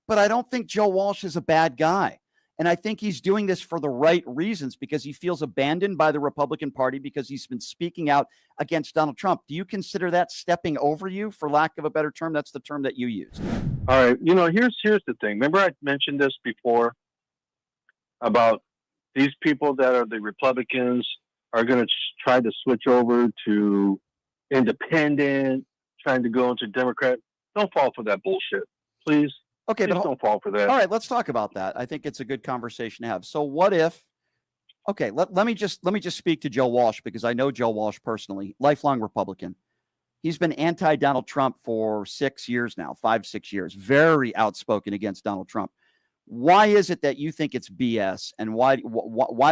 But I don't think Joe Walsh is a bad guy. And I think he's doing this for the right reasons because he feels abandoned by the Republican Party because he's been speaking out against Donald Trump. Do you consider that stepping over you, for lack of a better term? That's the term that you use. All right. Here's the thing. Remember I mentioned this before about these people that are the Republicans are going to try to switch over to independent, trying to go into Democrat. Don't fall for that bullshit, please. Okay, Please don't fall for that. All right, let's talk about that. I think it's a good conversation to have. So what if, okay, let me just speak to Joe Walsh because I know Joe Walsh personally, lifelong Republican. He's been anti-Donald Trump for 6 years now, 5-6 years, very outspoken against Donald Trump. Why is it that you think it's BS, and why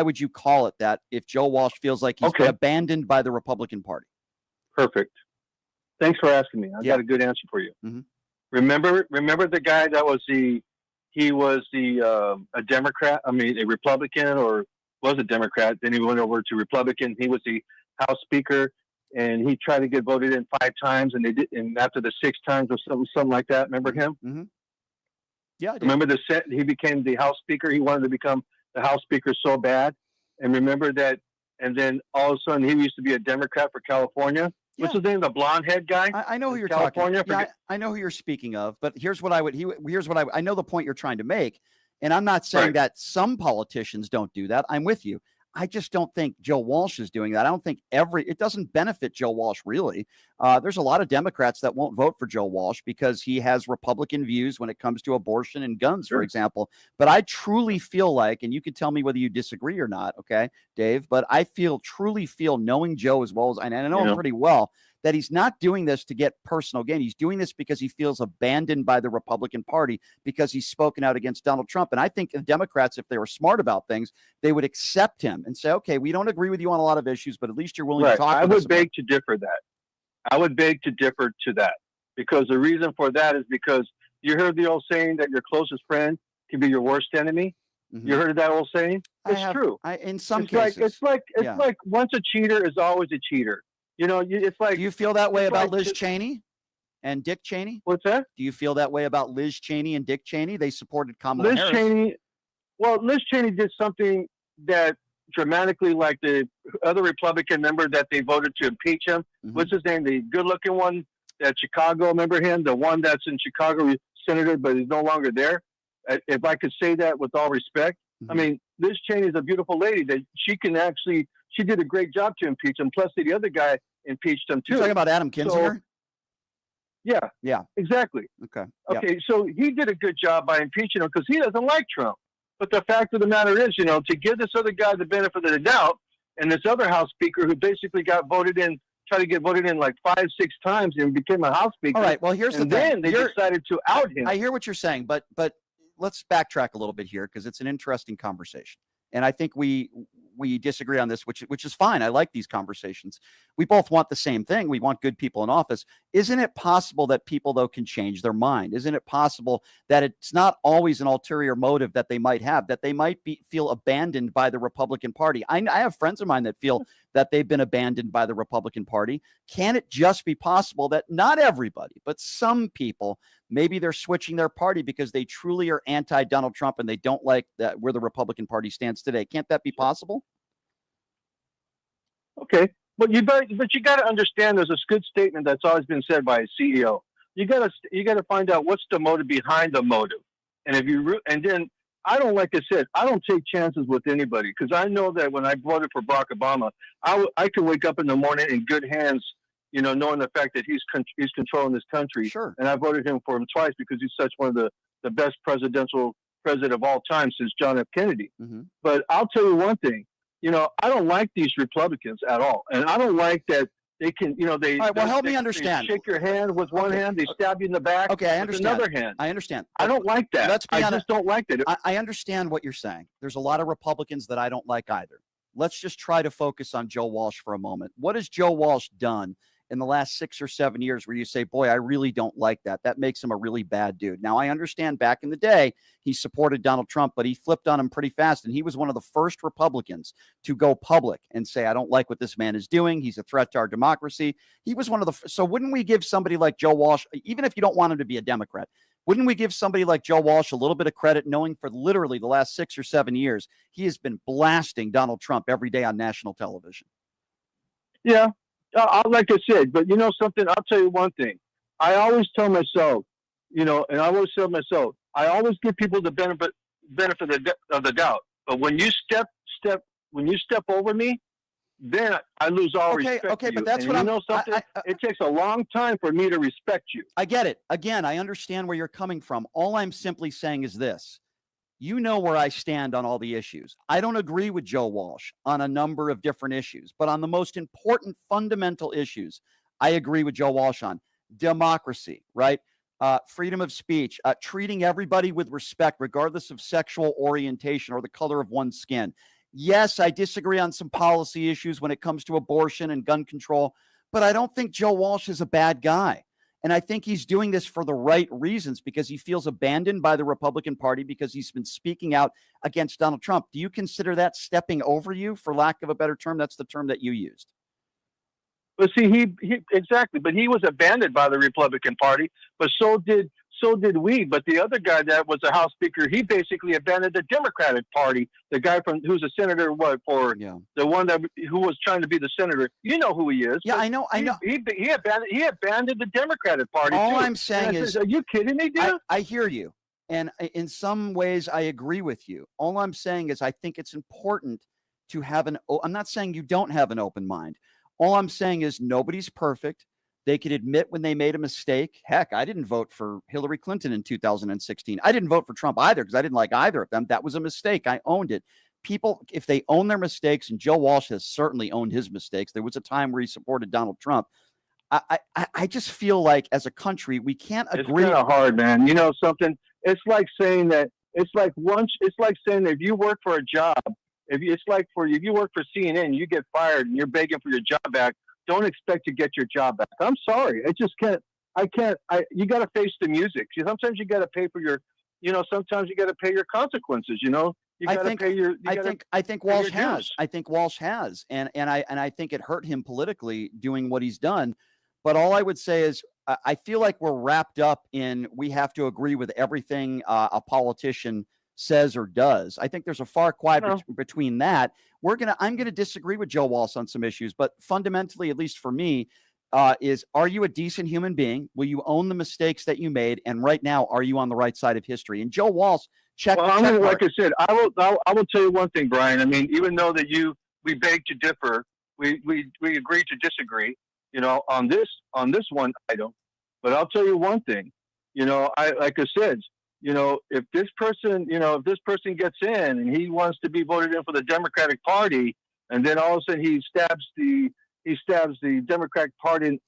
would you call it that if Joe Walsh feels like he's been abandoned by the Republican Party? Perfect. Thanks for asking me. I've got a good answer for you. Mm-hmm. Remember the guy that was a Democrat, a Republican, or was a Democrat, then he went over to Republican. He was the House Speaker, and he tried to get voted in 5 times, and they did, and after the 6 times or something like that. Remember him? Mm-hmm. Yeah. Remember he became the House Speaker. He wanted to become the House Speaker so bad. And remember that, and then all of a sudden he used to be a Democrat for California. Yeah. What's his name? The blonde head guy? I know who you're talking about. Yeah, I know who you're speaking of, but here's what I know the point you're trying to make. And I'm not saying that some politicians don't do that. I'm with you. I just don't think Joe Walsh is doing that. I don't think it doesn't benefit Joe Walsh, really. There's a lot of Democrats that won't vote for Joe Walsh because he has Republican views when it comes to abortion and guns, for example. But I truly feel like, and you can tell me whether you disagree or not, okay, Dave, but I truly feel, knowing Joe as well as I know him pretty well, that he's not doing this to get personal gain. He's doing this because he feels abandoned by the Republican Party because he's spoken out against Donald Trump. And I think the Democrats, if they were smart about things, they would accept him and say, okay, we don't agree with you on a lot of issues, but at least you're willing to talk. I would beg to differ to that because the reason for that is because you heard the old saying that your closest friend can be your worst enemy. Mm-hmm. You heard that old saying? It's true. In some cases. It's like once a cheater is always a cheater. It's like. Do you feel that way about Liz Cheney and Dick Cheney? What's that? Do you feel that way about Liz Cheney and Dick Cheney? They supported Kamala Harris. Liz Cheney did something that dramatically, like the other Republican member that they voted to impeach him. Mm-hmm. What's his name? The good-looking one at Chicago. Remember him? The one that's in Chicago, senator, but he's no longer there. If I could say that with all respect. Mm-hmm. I mean, Liz Cheney is a beautiful lady that she did a great job to impeach him. Plus, the other guy impeached him too. You're talking about Adam Kinzinger? So, yeah, exactly. Okay. So he did a good job by impeaching him because he doesn't like Trump. But the fact of the matter is, to give this other guy the benefit of the doubt, and this other House Speaker who basically tried to get voted in like 5-6 times and became a House Speaker. All right. Well, here's the thing. Then they decided to out him. I hear what you're saying, but let's backtrack a little bit here because it's an interesting conversation. And I think we disagree on this, which is fine. I like these conversations. We both want the same thing. We want good people in office. Isn't it possible that people, though, can change their mind? Isn't it possible that it's not always an ulterior motive that they might have, that they might feel abandoned by the Republican Party? I have friends of mine that feel that they've been abandoned by the Republican Party. Can it just be possible that not everybody, but some people, maybe they're switching their party because they truly are anti-Donald Trump and they don't like where the Republican Party stands today? Can't that be possible? Okay, but you got to understand. There's a good statement that's always been said by a CEO. You got to find out what's the motive behind the motive, and then I don't take chances with anybody because I know that when I voted for Barack Obama, I could wake up in the morning in good hands, knowing the fact that he's controlling this country. Sure. And I voted for him twice because he's such one of the best president of all time since John F. Kennedy. Mm-hmm. But I'll tell you one thing. I don't like these Republicans at all. And I don't like that they can, All right, well, help me understand. They shake your hand with one hand. They stab you in the back with another hand. I understand. I don't like that. I just don't like that. I understand what you're saying. There's a lot of Republicans that I don't like either. Let's just try to focus on Joe Walsh for a moment. What has Joe Walsh done in the last 6 or 7 years where you say, boy, I really don't like that? That makes him a really bad dude. Now, I understand back in the day, he supported Donald Trump, but he flipped on him pretty fast. And he was one of the first Republicans to go public and say, I don't like what this man is doing. He's a threat to our democracy. He was one of the, so wouldn't we give somebody like Joe Walsh, even if you don't want him to be a Democrat, Wouldn't we give somebody like Joe Walsh a little bit of credit, knowing for literally the last 6 or 7 years, he has been blasting Donald Trump every day on national television? Yeah, like I said, but you know something? I'll tell you one thing. I always tell myself, and I always tell myself, I always give people the benefit of the doubt. But when you step over me, then I lose all respect. Okay, for you. But that's and what you know something. It takes a long time for me to respect you. I get it. Again, I understand where you're coming from. All I'm simply saying is this. You know where I stand on all the issues. I don't agree with Joe Walsh on a number of different issues, but on the most important fundamental issues, I agree with Joe Walsh on democracy, right? Freedom of speech, treating everybody with respect, regardless of sexual orientation or the color of one's skin. Yes, I disagree on some policy issues when it comes to abortion and gun control, but I don't think Joe Walsh is a bad guy. And I think he's doing this for the right reasons, because he feels abandoned by the Republican Party because he's been speaking out against Donald Trump. Do you consider that stepping over you, for lack of a better term? That's the term that you used. But see, he exactly. But he was abandoned by the Republican Party, but so did we. But the other guy that was a House Speaker, he basically abandoned the Democratic Party. The guy who's a senator, the one who was trying to be the senator. You know who he is. Yeah, I know. He abandoned the Democratic Party. All too. I'm saying is, are you kidding me, dude? I hear you, and in some ways, I agree with you. All I'm saying is, I think it's important to have I'm not saying you don't have an open mind. All I'm saying is, nobody's perfect. They could admit when they made a mistake. Heck, I didn't vote for Hillary Clinton in 2016. I didn't vote for Trump either because I didn't like either of them. That was a mistake. I owned it. People, if they own their mistakes, and Joe Walsh has certainly owned his mistakes. There was a time where he supported Donald Trump. I just feel like as a country, we can't agree. It's kind of hard, man. You know something? It's like saying that it's like saying that if you work for a job, if you work for CNN, you get fired and you're begging for your job back. Don't expect to get your job back. I'm sorry. I just can't. You got to face the music. Sometimes you got to pay for your, sometimes you got to pay your consequences, you got to pay your, I think Walsh has. I think Walsh has. And I think it hurt him politically doing what he's done. But all I would say is, I feel like we're wrapped up in, we have to agree with everything a politician says or does. I think there's a far cry between that. I'm going to disagree with Joe Walsh on some issues, but fundamentally, at least for me, are you a decent human being? Will you own the mistakes that you made? And right now, are you on the right side of history? And Joe Walsh, like I said, I will tell you one thing, Brian. I mean, even though that we beg to differ, we agree to disagree, on this one item. But I'll tell you one thing, like I said, if this person gets in and he wants to be voted in for the Democratic Party, and then all of a sudden he stabs the Democratic Party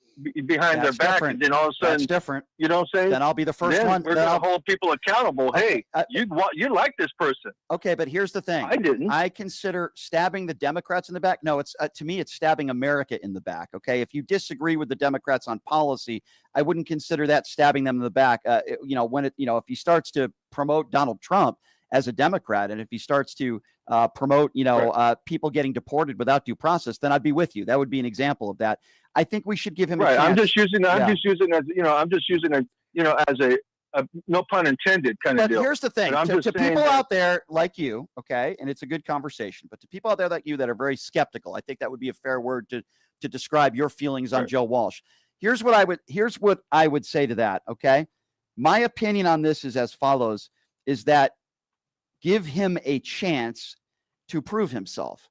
behind their back, and then all of a sudden that's different. You know what I'm saying? Then I'll be the first one. We're going to hold people accountable. Hey, you like this person? Okay, but here's the thing. I didn't. I consider stabbing the Democrats in the back. No, it's to me, it's stabbing America in the back. Okay, if you disagree with the Democrats on policy, I wouldn't consider that stabbing them in the back. If he starts to promote Donald Trump as a Democrat, and if he starts to promote, people getting deported without due process, then I'd be with you. That would be an example of that. I think we should give him a chance. I'm just using as a no pun intended kind of deal. But here's the thing: to people out there like you, okay, and it's a good conversation. But to people out there like you that are very skeptical, I think that would be a fair word to describe your feelings on Joe Walsh. Here's what I would say to that. Okay, my opinion on this is as follows: is that give him a chance to prove himself,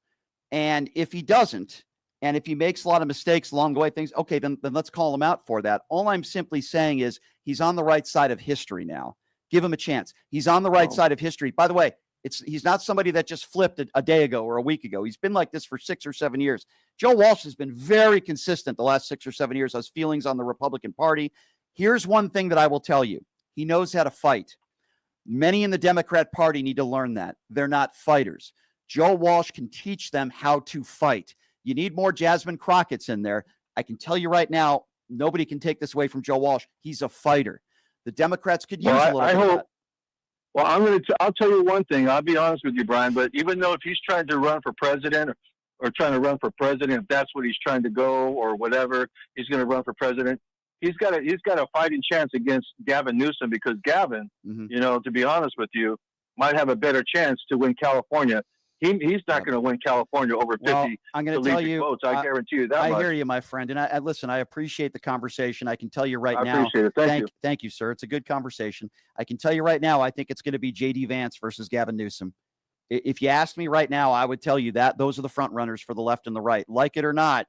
and if he doesn't. And if he makes a lot of mistakes along the way, okay, then let's call him out for that. All I'm simply saying is he's on the right side of history now. Give him a chance. He's on the right side of history. By the way, he's not somebody that just flipped a day ago or a week ago. He's been like this for 6 or 7 years. Joe Walsh has been very consistent the last 6 or 7 years, his feelings on the Republican Party. Here's one thing that I will tell you. He knows how to fight. Many in the Democrat Party need to learn that. They're not fighters. Joe Walsh can teach them how to fight. You need more Jasmine Crockett's in there. I can tell you right now, nobody can take this away from Joe Walsh. He's a fighter. The Democrats could use a little bit of that. Well, I'll tell you one thing. I'll be honest with you, Brian, but even though if he's trying to run for president or trying to run for president, if that's what he's trying to go or whatever, he's going to run for president. he's got a fighting chance against Gavin Newsom, because Gavin, to be honest with you, might have a better chance to win California. He's not going to win California over 50 I'm going to tell you, votes. I guarantee you that. I hear you, my friend. And I listen, I appreciate the conversation. I can tell you right now. I appreciate it. Thank you. Thank you, sir. It's a good conversation. I can tell you right now, I think it's going to be J.D. Vance versus Gavin Newsom. If you ask me right now, I would tell you that those are the front runners for the left and the right. Like it or not,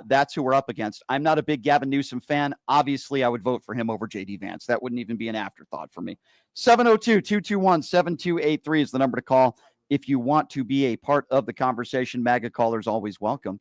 that's who we're up against. I'm not a big Gavin Newsom fan. Obviously, I would vote for him over J.D. Vance. That wouldn't even be an afterthought for me. 702-221-7283 is the number to call if you want to be a part of the conversation. MAGA callers always welcome.